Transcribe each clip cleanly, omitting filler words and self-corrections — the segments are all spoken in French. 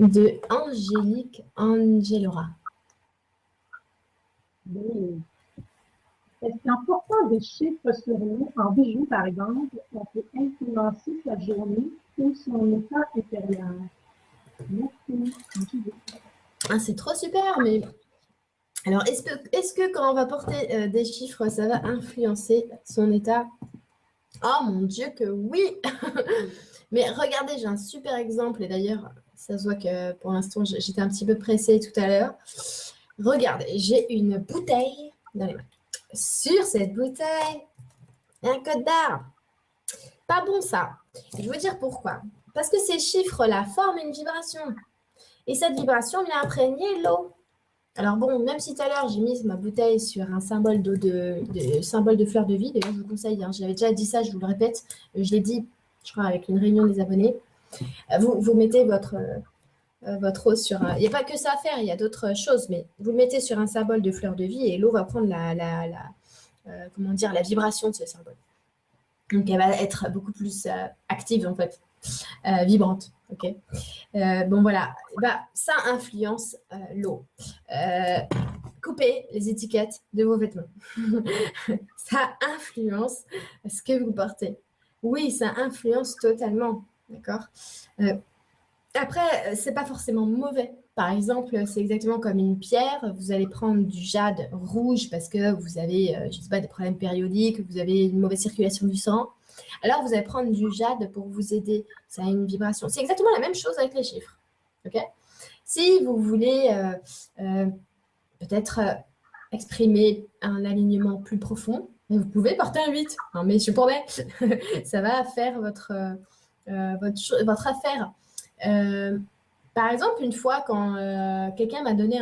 De Angélique Angelora. Oui. Est-ce qu'en portant des chiffres sur nous, en bijoux par exemple, on peut influencer sa journée ou son état intérieur? Merci. Ah, c'est trop super, mais alors est-ce que quand on va porter des chiffres, ça va influencer son état? Oh mon Dieu que oui! Mais regardez, j'ai un super exemple et d'ailleurs, ça se voit que pour l'instant, j'étais un petit peu pressée tout à l'heure. Regardez, j'ai une bouteille dans les mains. Sur cette bouteille, il y a un code barre. Pas bon ça. Je veux dire pourquoi. Parce que ces chiffres-là forment une vibration. Et cette vibration vient imprégner l'eau. Alors bon, même si tout à l'heure j'ai mis ma bouteille sur un symbole symbole de fleur de vie, d'ailleurs je vous conseille, hein, j'avais déjà dit ça, je vous le répète, je l'ai dit, je crois, avec une réunion des abonnés. Vous mettez votre eau sur un... Il n'y a pas que ça à faire, il y a d'autres choses, mais vous le mettez sur un symbole de fleur de vie et l'eau va prendre comment dire, la vibration de ce symbole. Donc elle va être beaucoup plus active en fait, vibrante. Ok. Bon voilà, bah, ça influence l'eau. Coupez les étiquettes de vos vêtements. Ça influence ce que vous portez. Oui, ça influence totalement. D'accord. Après, c'est pas forcément mauvais. Par exemple, c'est exactement comme une pierre. Vous allez prendre du jade rouge parce que vous avez, je sais pas, des problèmes périodiques, vous avez une mauvaise circulation du sang. Alors, vous allez prendre du jade pour vous aider. Ça a une vibration. C'est exactement la même chose avec les chiffres. Ok. Si vous voulez peut-être exprimer un alignement plus profond, vous pouvez porter un 8. Non, mais je promets, ça va faire votre affaire. Par exemple, une fois, quand quelqu'un m'a demandé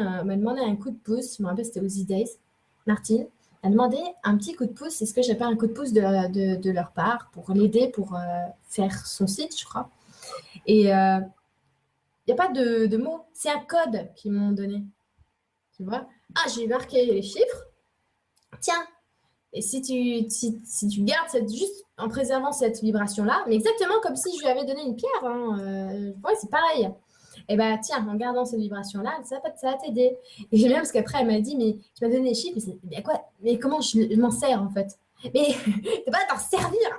un coup de pouce, je me rappelle, c'était aux E-Days, Martine, a demandé un petit coup de pouce, c'est ce que j'appelle un coup de pouce de leur part, pour l'aider pour faire son site, je crois. Et il n'y a pas de mots, c'est un code qu'ils m'ont donné. Tu vois? Ah, j'ai marqué les chiffres. Tiens, et si tu gardes juste en préservant cette vibration-là, mais exactement comme si je lui avais donné une pierre, hein, ouais, c'est pareil. Et bien, tiens, en gardant cette vibration-là, ça va t'aider. Et j'aime bien parce qu'après, elle m'a dit, mais tu m'as donné les chiffres, mais quoi? Mais comment je m'en sers en fait? Mais tu pas t'en servir!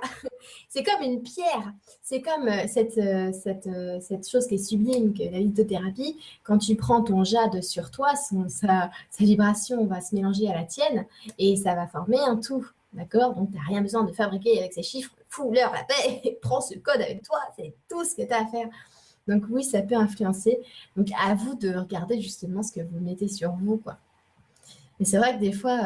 C'est comme une pierre. C'est comme cette chose qui est sublime, que la lithothérapie. Quand tu prends ton jade sur toi, sa vibration va se mélanger à la tienne et ça va former un tout. D'accord? Donc, tu n'as rien besoin de fabriquer avec ces chiffres. Fous-leur la paix et prends ce code avec toi. C'est tout ce que tu as à faire. Donc, oui, ça peut influencer. Donc, à vous de regarder justement ce que vous mettez sur vous, quoi. Mais c'est vrai que des fois,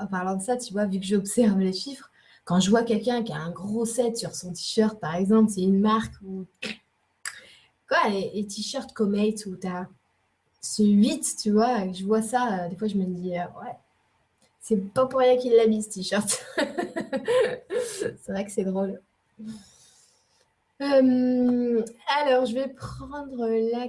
en parlant de ça, tu vois, vu que j'observe les chiffres, quand je vois quelqu'un qui a un gros 7 sur son t-shirt, par exemple, c'est une marque ou quoi, les t-shirts Comate où tu as ce 8, tu vois, et je vois ça, des fois je me dis, ouais, c'est pas pour rien qu'il l'a mis ce t-shirt. C'est vrai que c'est drôle. Alors, je vais prendre la